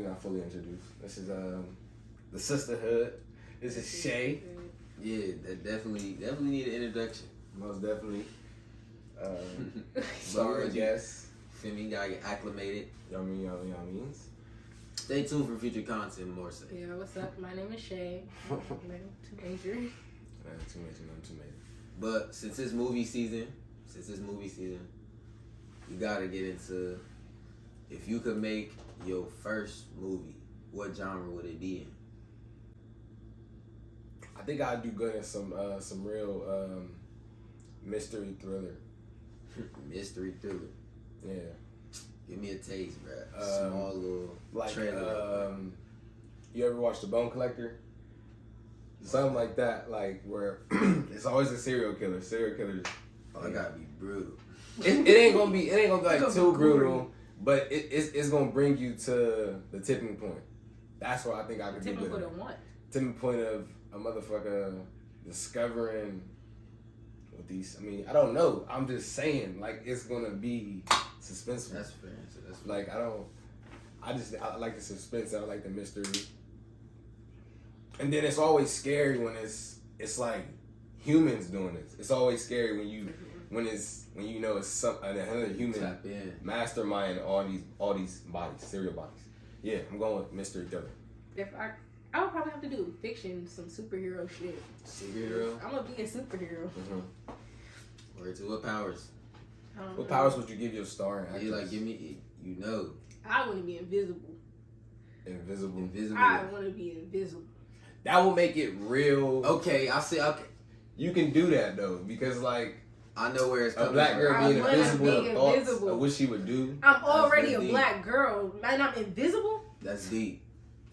you're not fully introduced. This is the sisterhood. This is Shay. Yeah, that definitely need an introduction. Most definitely. Sorry, guest. Feel me? Gotta get acclimated. Y'all means. Stay tuned for future content more so. Yeah, what's up? My name is Shay. Too major. Too major. But since it's movie season, you gotta get into, if you could make your first movie, what genre would it be in? I think I'd do good in some real mystery thriller. Mystery thriller. Yeah. Give me a taste, bruh. Small little like trailer. You ever watch The Bone Collector? Something like that, like where it's always a serial killer. Serial killers. Oh, it gotta be brutal. It ain't gonna be like too brutal, but it's gonna bring you to the tipping point. That's what I think I could do. Tipping point of what? Tipping point of a motherfucker discovering what these. I mean, I don't know. I'm just saying, like, it's gonna be suspenseful. That's fair. Like, I like the suspense. I like the mystery. And then it's always scary when it's like humans doing this. It's always scary when you know it's another human mastermind all these bodies, serial bodies. Yeah, I'm going with mystery thriller. If I would probably have to do fiction, some superhero shit. Superhero? I'm gonna be a superhero. Mm-hmm. Word to what powers? What powers would you give your star? Yeah, like give me, I want to be invisible. Invisible. I want to be invisible. That will make it real. Okay, I see. Okay, you can do that though, because like I know where it's coming a black girl from. being invisible, thoughts of what she would do. I'm already a black girl, and I'm invisible. That's deep.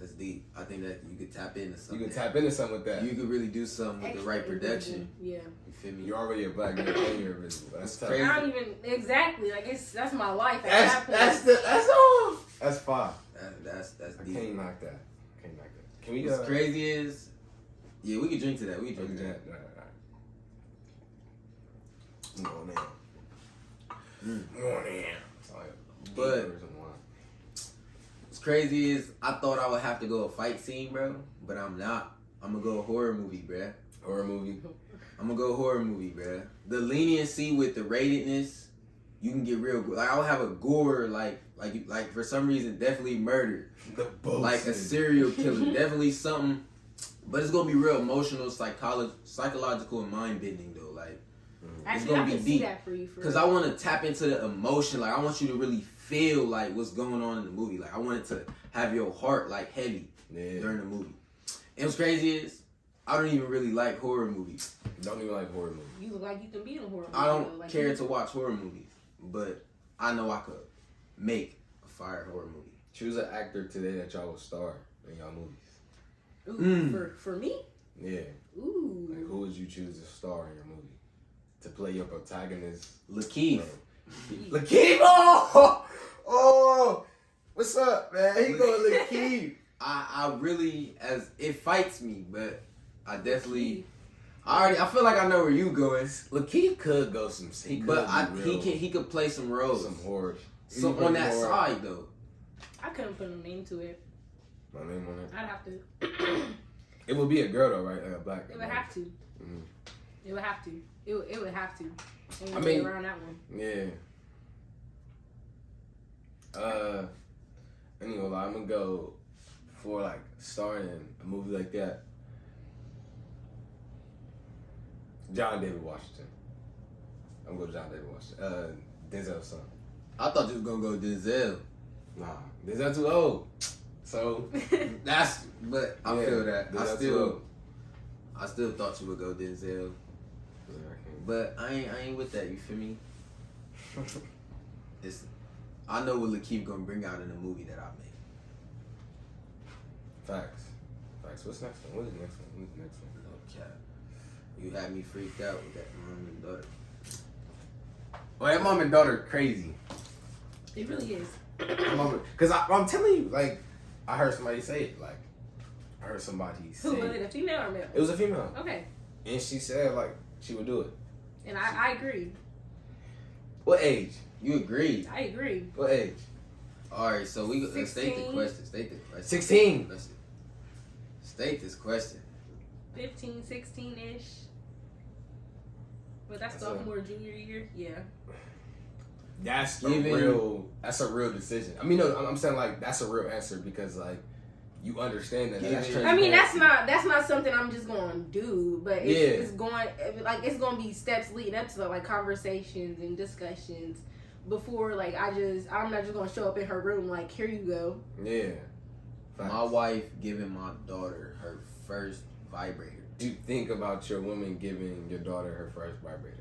I think that you could tap into something. You can tap into something with that. You could really do something with the right production. Yeah. You feel me? You're already a black girl and you're invisible. That's tough. Crazy. I don't even exactly like that's my life. That's all. That's fine. That's I deep. can't knock that. Can we? What's crazy is, yeah, we can drink to that. We can drink to that. But what's crazy is I thought I would have to go a fight scene, bro, but I'm not. I'm gonna go a horror movie, bruh. Horror movie. I'm gonna go horror movie, bruh. The leniency with the ratedness, you can get real. Like I'll have a gore, like for some reason, definitely murder, like a serial killer, definitely something. But it's gonna be real emotional, psychological, and mind bending though. Like it's gonna be deep. Because I want to tap into the emotion. Like I want you to really feel like what's going on in the movie. Like I want it to have your heart like heavy during the movie. And what's crazy is I don't even really like horror movies. Don't even like horror movies. You look like you can be in a horror movie. I don't care to watch horror movies, but I know I could make a fire horror movie. Choose an actor today that y'all will star in y'all movies. Ooh, for me? Yeah. Ooh. Like who would you choose to star in your movie? To play your protagonist? Lakeith. Lakeith! Oh! What's up, man? He going Lakeith. I really, as it fights me, but I definitely, I feel like I know where you going. Lakeith could go some, he could play some roles, some horror, so on that side though. I couldn't put a name to it. My name on it. I'd have to. It would be a girl though, right? A black girl. It would have to. Mm-hmm. It would have to. It would have to. I mean, around that one. Yeah. Anyway, I'm gonna go for like starring in a movie like that. John David Washington. I'm gonna go John David Washington. Denzel's son. I thought you was gonna go Denzel. Nah, Denzel too old. So but I feel that. I still thought you would go Denzel. But I ain't with that, you feel me? I know what Lakeith gonna bring out in the movie that I make. Facts. What's next one? What is next one? Okay. You had me freaked out with that mom and daughter. Well, that mom and daughter crazy. It really is. Because I'm telling you, like, I heard somebody say it. Like, I heard somebody say. Who was it? A female or male? It was a female. Okay. And she said like she would do it. And I agree. What age? You agreed. I agree. What age? All right, so let's state the question. 16. Let's state this question. 15, 16-ish. But that's sophomore, junior year. Yeah. That's a real decision. I mean, no, I'm saying like that's a real answer because like you understand that. That's I mean, that's not something I'm just going to do, but it's going to be steps leading up to like conversations and discussions before like I'm not just going to show up in her room like here you go. Yeah. Facts. My wife giving my daughter her first vibrator. Do you think about your woman giving your daughter her first vibrator?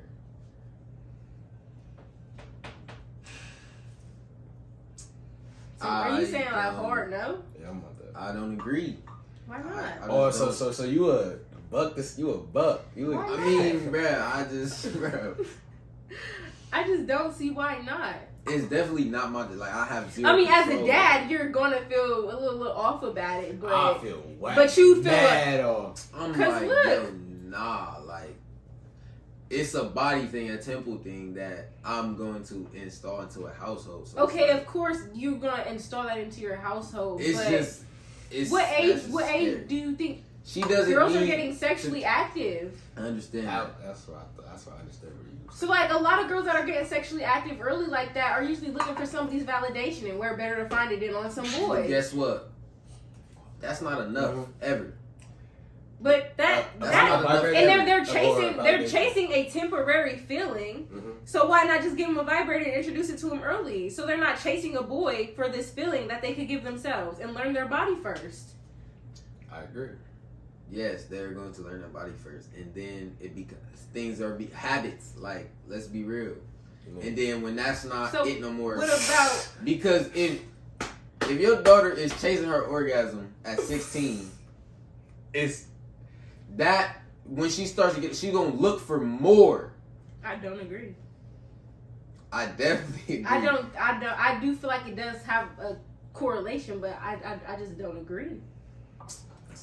So are you saying like hard no? Yeah, I'm about that. I don't agree. Why not? So you a buck? You a buck? I mean, bro, I just don't see why not. It's definitely not my like. I have zero. I mean, as control. a dad, you're gonna feel a little off about it, but I feel whack. But you feel mad off. I'm like, yo, nah, like it's a body thing, a temple thing that I'm going to install into a household. So okay, of course you're gonna install that into your household. It's what age do you think she doesn't? Girls are getting sexually active. I understand. That's what I understand. So like a lot of girls that are getting sexually active early like that are usually looking for somebody's validation, and where better to find it than on some boy. But guess what? That's not enough ever. But they're chasing a temporary feeling. Mm-hmm. So why not just give them a vibrator and introduce it to them early? So they're not chasing a boy for this feeling that they could give themselves and learn their body first. I agree. Yes, they're going to learn their body first, and then it becomes things are habits. Like, let's be real. Mm-hmm. And then when that's not it no more. What about? Because if your daughter is chasing her orgasm at 16, it's that when she starts to she's gonna look for more. I don't agree. I definitely agree. I do feel like it does have a correlation, but I just don't agree.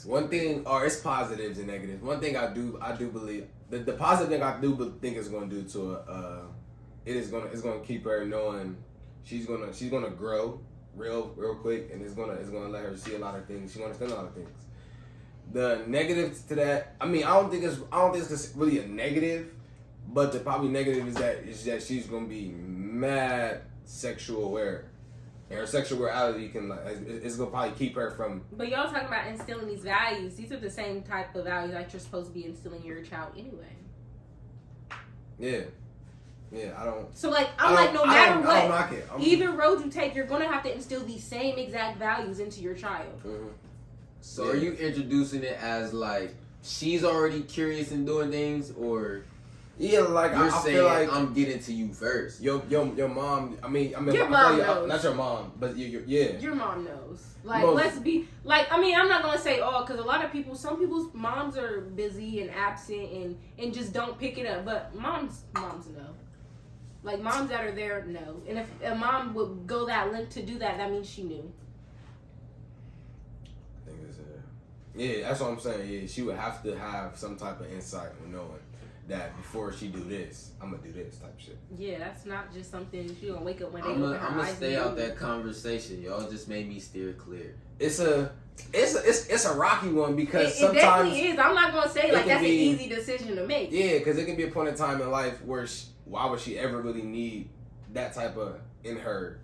One thing, or it's positives and negatives. One thing I do believe the positive thing I do think it's gonna do to it's gonna keep her knowing she's gonna grow real quick, and it's gonna let her see a lot of things. She gonna understand a lot of things. The negatives to that, I mean, I don't think it's really a negative, but the probably negative is that she's gonna be mad sexual aware. And her sexuality it's gonna probably keep her from. But y'all talking about instilling these values. These are the same type of values that you're supposed to be instilling in your child anyway. Yeah, I don't. So no matter what, I don't knock it. Either road you take, you're gonna have to instill these same exact values into your child. Mm-hmm. So are you introducing it as like she's already curious in doing things, or? Yeah, like you're I saying, feel like I'm getting to you first. Your mom. I mean, your mom knows. Not your mom, but your mom knows. Like, let's be like. I mean, I'm not gonna say all because a lot of people. Some people's moms are busy and absent and just don't pick it up. But moms know. Like moms that are there know. And if a mom would go that length to do that, that means she knew. I think it's yeah. That's what I'm saying. Yeah, she would have to have some type of insight on knowing that before she do this, I'm gonna do this type shit. Yeah, that's not just something she gonna wake up one day. I'm gonna stay out that conversation. Y'all just made me steer clear. It's a rocky one because it sometimes definitely is. I'm not gonna say like that's an easy decision to make. Yeah, because it can be a point in time in life where why would she ever really need that type of in her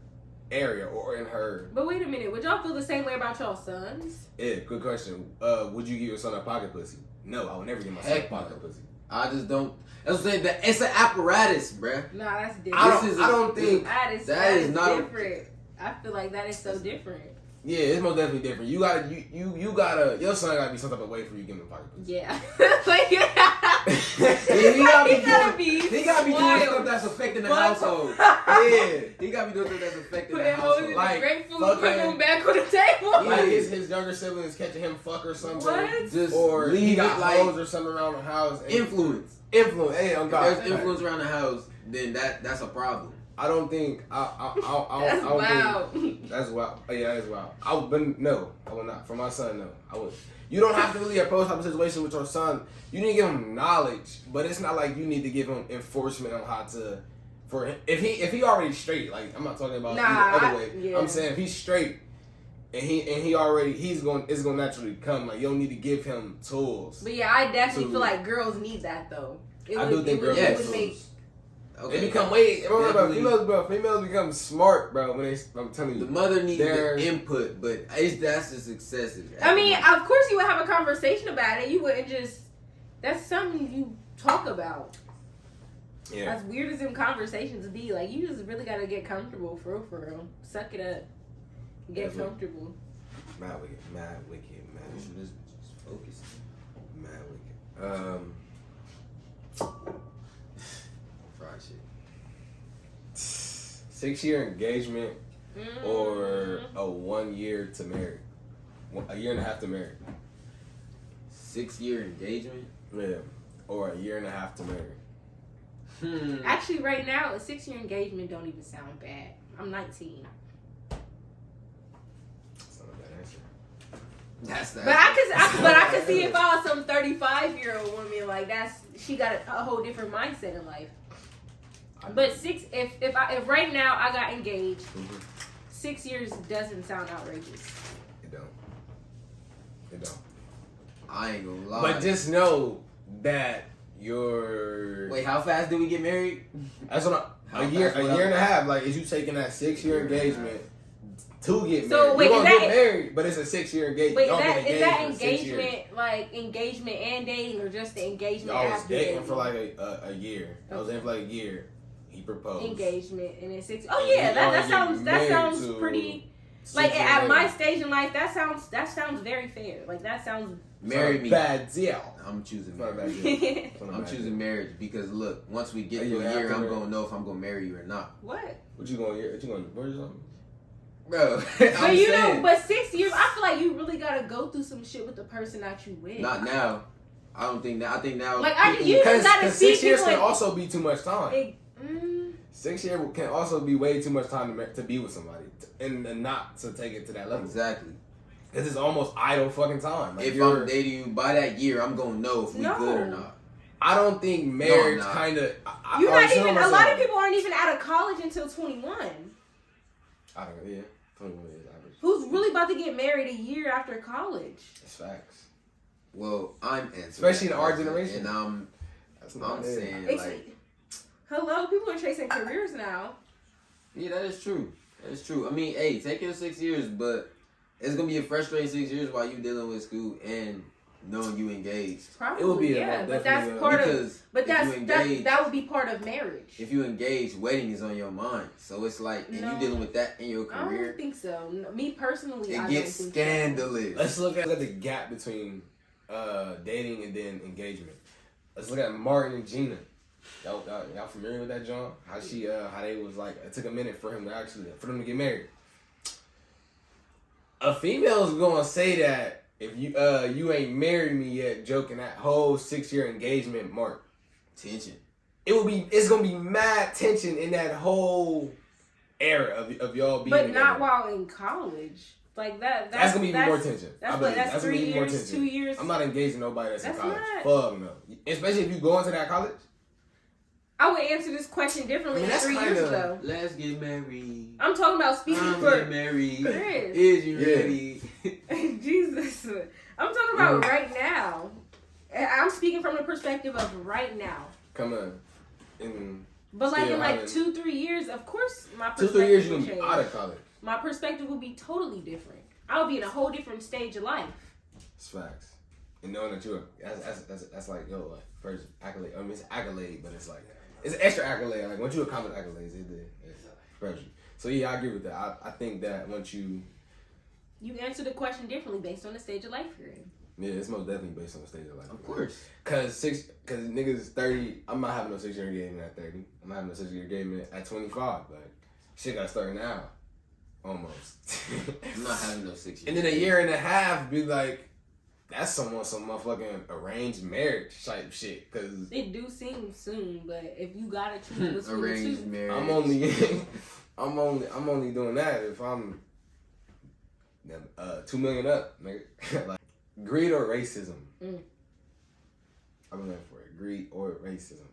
area or in her. But wait a minute, would y'all feel the same way about y'all sons? Yeah, good question. Would you give your son a pocket pussy? No, I would never give my son a pocket pussy. I just don't. That's what I'm saying. That it's an apparatus, bruh. Nah, that's different. I don't think that is not different. I feel like that is so different. Yeah, it's most definitely different. You gotta your son gotta be some type of way for you to give him a pocket pussy. Yeah, like he gotta be doing stuff that's affecting the household. Yeah, he gotta be doing stuff that's affecting the household. Like grapefruit, putting him back on the table. Like his younger siblings catching him fuck or something. What? Just or leave he got it hoes or something around the house. Influence. Hey, I'm God. If there's influence around the house, then that's a problem. I don't think That's wild. That's wild. Yeah, that's wild. I will not. For my son, no. I would. You don't have to really approach type of situation with your son. You need to give him knowledge, but it's not like you need to give him enforcement on how to for him, if he already straight, like I'm not talking about the other way. Yeah. I'm saying if he's straight and he's going it's gonna naturally come. Like you don't need to give him tools. But yeah, I definitely feel like girls need that though. I do think girls need tools. They become females become smart, bro. When I'm telling you, the mother needs the input, but that's just excessive. I mean, of course you would have a conversation about it. You wouldn't just. That's something you talk about. Yeah. As weird as them conversations be, like you just really gotta get comfortable for real. Suck it up. Get comfortable. Mad wicked. Just focus. Mad wicked. Fried shit. 6-year engagement or a 1 year to marry? A year and a half to marry. 6-year engagement? Yeah. Or a year and a half to marry. Actually, right now, a 6-year engagement don't even sound bad. I'm 19. That's not a bad answer. That's but I could see if I was some 35-year-old woman, like she got a whole different mindset in life. But if right now I got engaged, 6 years doesn't sound outrageous. It don't. I ain't gonna lie. But just know that you're. Wait, how fast did we get married? That's what a year and a half. Like, is you taking that 6-year engagement to get married? So wait, you're gonna get married, but it's a 6-year engagement. Wait, is that engagement like engagement and dating, or just the engagement? I was dating for like a year. I was dating for like a year. He proposed. Engagement and then 6. Oh yeah, that sounds pretty. Like at my stage in life, that sounds very fair. Like that sounds. Marry me. Bad deal. I'm choosing marriage. I'm choosing marriage because look, once we get to a year, I'm gonna know if I'm gonna marry you or not. What? What you gonna divorce or something? Bro, but 6 years, I feel like you really gotta go through some shit with the person that you with. Not now. I don't think that. I think now. Like you just gotta see 6 years can also be too much time. 6 years can also be way too much time to be with somebody and not to take it to that level. Exactly. Because it's almost idle fucking time. Like if I'm dating you by that year, I'm gonna know if we good or not. I don't think marriage kind of. You're not even. A lot of people aren't even out of college until 21. I don't know. Yeah, 21 is average. Who's really about to get married a year after college? That's facts. Well, I'm answering. Especially in our generation. And I'm saying like. Hello, people are chasing careers now. Yeah, that is true. That is true. I mean, hey, take your 6 years, but it's gonna be a frustrating 6 years while you dealing with school and knowing you engaged. Probably, it would be but that's part of. But that would be part of marriage. If you engage, wedding is on your mind, so it's like, and you dealing with that in your career. I don't think so. Me personally, it gets scandalous. Let's look at the gap between dating and then engagement. Let's look at Martin and Gina. Y'all familiar with that, John? How they was like, it took a minute for them to get married. A female's gonna say that if you ain't married me yet, joking that whole 6-year engagement mark. Tension. It's gonna be mad tension in that whole era of y'all being. But together. not while in college. Like that's gonna be even more tension. That's 3 years, 2 years. I'm not engaging nobody that's in college. Fuck no. Especially if you go into that college. I would answer this question differently 3 years ago. Let's get married. I'm talking about speaking for married. Chris. Is you ready? Jesus. I'm talking about right now. I'm speaking from the perspective of right now. Come on. But like in like 2-3 years, of course my perspective 2-3 years you're gonna be out of college. My perspective would be totally different. I would be in a whole different stage of life. It's facts. And knowing that that's like, yo, like first accolade. I mean, it's accolade, but it's like, it's an extra accolade. Like, once you accomplish accolades, it's special. So, yeah, I agree with that. I think that once you... You answer the question differently based on the stage of life you're in. Yeah, it's most definitely based on the stage of life. Of course. Because niggas 30, I'm not having no 6-year engagement at 30. I'm not having no 6-year engagement at 25. But shit got to start now. Almost. I'm not having no 6 years. And then a year and a half be like... That's some motherfucking arranged marriage type shit. Cause it do seem soon, but if you gotta choose between arranged marriage, I'm only doing that if I'm 2 million up, nigga. Like greed or racism. I'm looking for it. Greed or racism.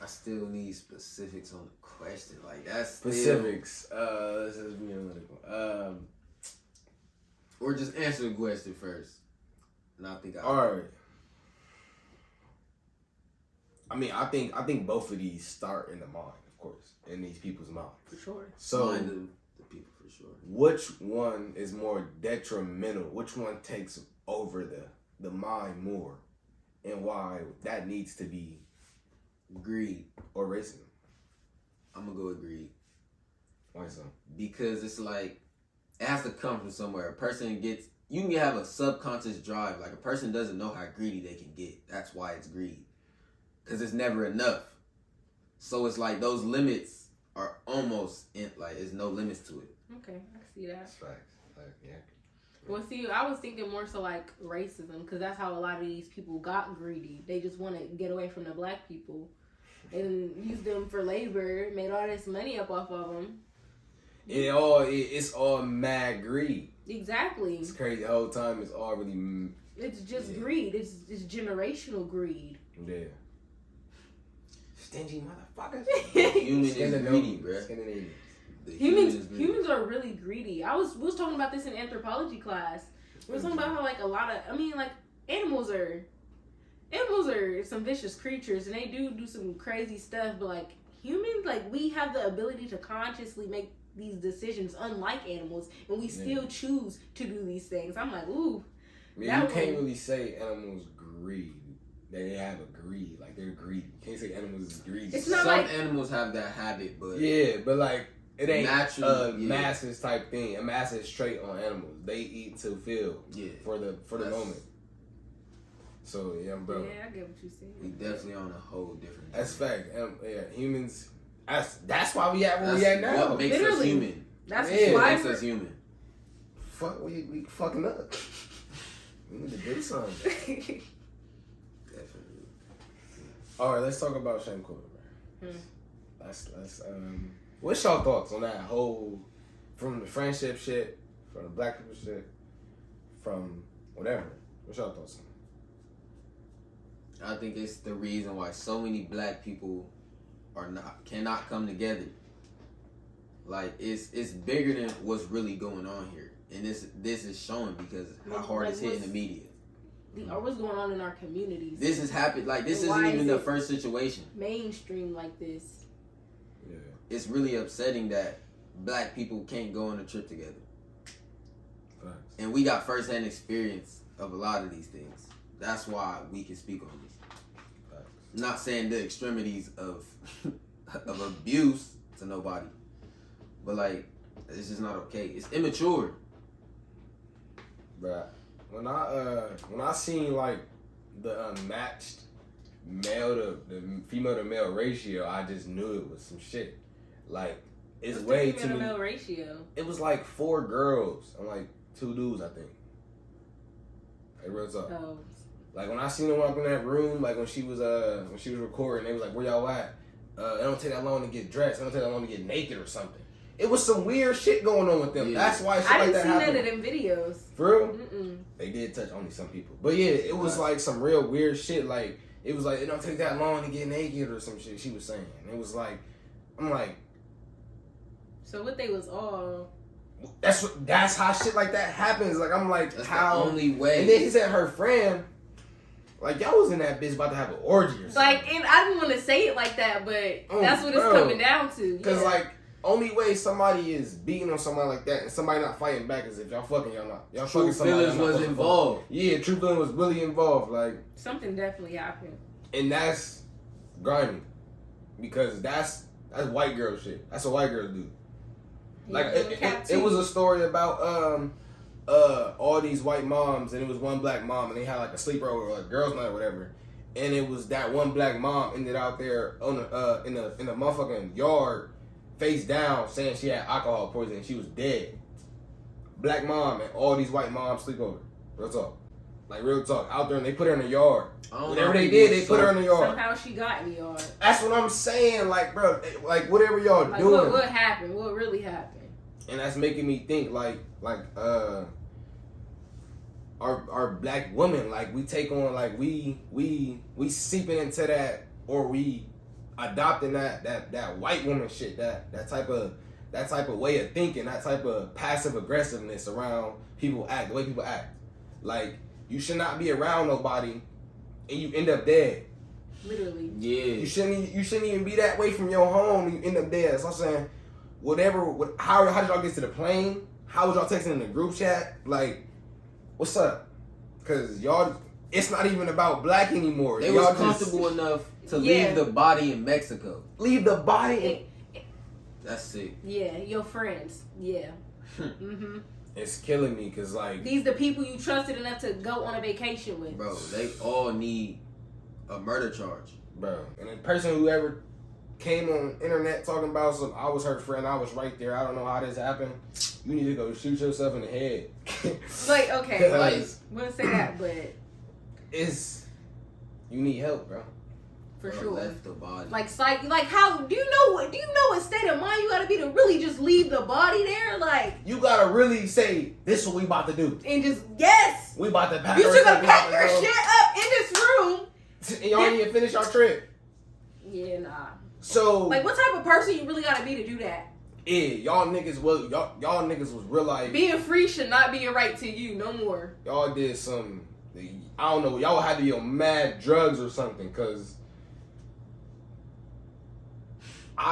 I still need specifics on the question. Like that's specifics. This is me analytical. Or just answer the question first. And I think all right. I mean, I think both of these start in the mind, of course, in these people's minds. For sure. So mind the people for sure. Which one is more detrimental? Which one takes over the mind more, and why that needs to be greed or racism? I'm gonna go with greed. Why so? Because it's like it has to come from somewhere. A person you can have a subconscious drive. Like a person doesn't know how greedy they can get. That's why it's greed. Because it's never enough. So it's like those limits are almost there's no limits to it. Okay, I see that. That's facts. Yeah. Well, see, I was thinking more so like racism, because that's how a lot of these people got greedy. They just want to get away from the black people and use them for labor, made all this money up off of them. It's all mad greed. Exactly. It's crazy. The whole time it's all really. It's just greed. It's generational greed. Yeah. Stingy motherfuckers. Humans is greedy, bro. Humans are really greedy. We was talking about this in anthropology class. We were talking about how like a lot of animals are some vicious creatures, and they do some crazy stuff, but like humans, like we have the ability to consciously make these decisions unlike animals, and we still choose to do these things. I'm like, ooh. Yeah, you can't really say animals greed. They have a greed, like they're greedy. You can't say animals is greedy. It's not Some animals have that habit, but but like it ain't natural, masses type thing. A masses trait on animals. They eat to feel for the moment. So bro. Yeah, I get what you're saying. We definitely on a whole different. That's fact. Humans. That's why we at where we at now. What makes us human? That's what makes us human. Fuck, we fucking up. We need to do something. Definitely. All right, let's talk about SHANQUELLA. Let's what's y'all thoughts on that whole, from the friendship shit, from the black people shit, from whatever? What's y'all thoughts on I think it's the reason why so many black people cannot come together. Like it's bigger than what's really going on here, and this is showing because how hard it's hitting the media. Or what's going on in our communities? This has happened. Like this isn't even the first situation. Mainstream like this. Yeah. It's really upsetting that black people can't go on a trip together. Facts. And we got firsthand experience of a lot of these things. That's why we can speak on this. Facts. Not saying the extremities of of abuse to nobody, but like it's just not okay. It's immature. Bruh. When I seen like the unmatched the female to male ratio, I just knew it was some shit. Like it's way too many. Male ratio. It was like 4 girls and like 2 dudes, I think. Hey, real talk. Oh. Like when I seen her walk in that room, like when she was recording, they was like, "Where y'all at?" It don't take that long to get dressed. It don't take that long to get naked or something. It was some weird shit going on with them. Yeah. That's why shit like that happened. I didn't see none of them videos. For real? Mm-mm. They did touch only some people. But yeah, it was like some real weird shit. Like, it was like, it don't take that long to get naked or some shit she was saying. And it was like, I'm like. So what they was all. That's how shit like that happens. Like, I'm like, that's how. The only way. And then he said her friend. Like, y'all was in that bitch about to have an orgy or something. Like, and I didn't want to say it like that, but that's what it's coming down to. Because, like, only way somebody is beating on somebody like that and somebody not fighting back is if y'all fucking, y'all not. Y'all true fucking somebody. True feelings was involved. Yeah, true feelings was really involved. Like, something definitely happened. And that's grimy. Because that's white girl shit. That's what white girls do. Like, it was a story about, all these white moms, and it was one black mom, and they had like a sleepover or a girls' night or whatever, and it was that one black mom ended out there on the in the motherfucking yard, face down, saying she had alcohol poisoning and she was dead. Black mom and all these white moms sleep over. Real talk, like real talk. Out there, and they put her in the yard. Whatever they did, they put her in the yard. Somehow she got in the yard. That's what I'm saying, like bro, like whatever y'all like, doing. What happened? What really happened? And that's making me think our black women, like we take on, like we seeping into that, or adopting that white woman shit, that type of way of thinking, that type of passive aggressiveness around people the way people act. Like, you should not be around nobody and you end up dead. Literally. Yeah. You shouldn't even be that way from your home and you end up dead. So I'm saying, how did y'all get to the plane? How was y'all texting in the group chat? Like, what's up? Cause y'all, it's not even about black anymore. They was comfortable enough to leave the body in Mexico. Leave the body That's sick. Yeah, your friends. Yeah. Mm-hmm. It's killing me because, like, these the people you trusted enough to go on a vacation with. Bro, they all need a murder charge. Bro. And the person who ever came on internet talking about I was her friend, I was right there, I don't know how this happened. You need to go shoot yourself in the head. Like, okay, like, wouldn't say that, but you need help, bro. For sure. Left the body. Like, how do you know what state of mind you gotta be to really just leave the body there? Like, you gotta really say, this is what we about to do. And just, yes! We about to pack you should have packed your shit up in this room. And y'all didn't even finish our trip. Yeah, nah. So, like, what type of person you really gotta be to do that? Yeah, y'all niggas was real life. Being free should not be a right to you, no more. Y'all did some, I don't know, y'all had to be on mad drugs or something, cause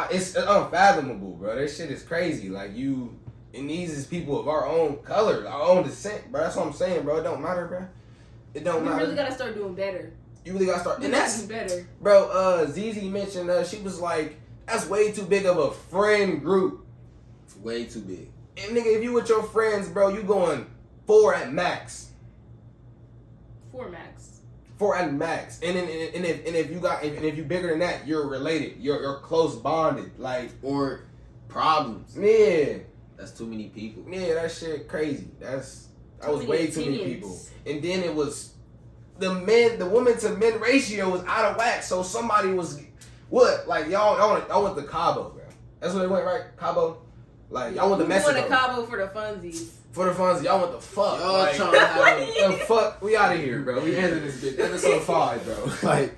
it's unfathomable, bro. That shit is crazy. Like, and these is people of our own color, our own descent, bro. That's what I'm saying, bro. It don't matter, bro. It don't matter. You really gotta start doing better. You really gotta start. And that's better. Bro, ZZ mentioned, she was like, that's way too big of a friend group. Way too big. And nigga, if you with your friends, bro, you going 4 at max. 4 max. 4 at max. And if you bigger than that, you're related. You're close bonded. Like, or problems. Yeah. That's too many people. Yeah, that shit crazy. That was way too many people. And then it was the woman to men ratio was out of whack. So somebody was like y'all went to Cabo, bro. That's where they went, right? Cabo. Like, y'all went to Mexico. We went to Cabo for the funsies. For the funsies, y'all went to fuck. Y'all like, trying to have the fuck. We out of here, bro. We ended this bitch. Episode 5, bro. Like,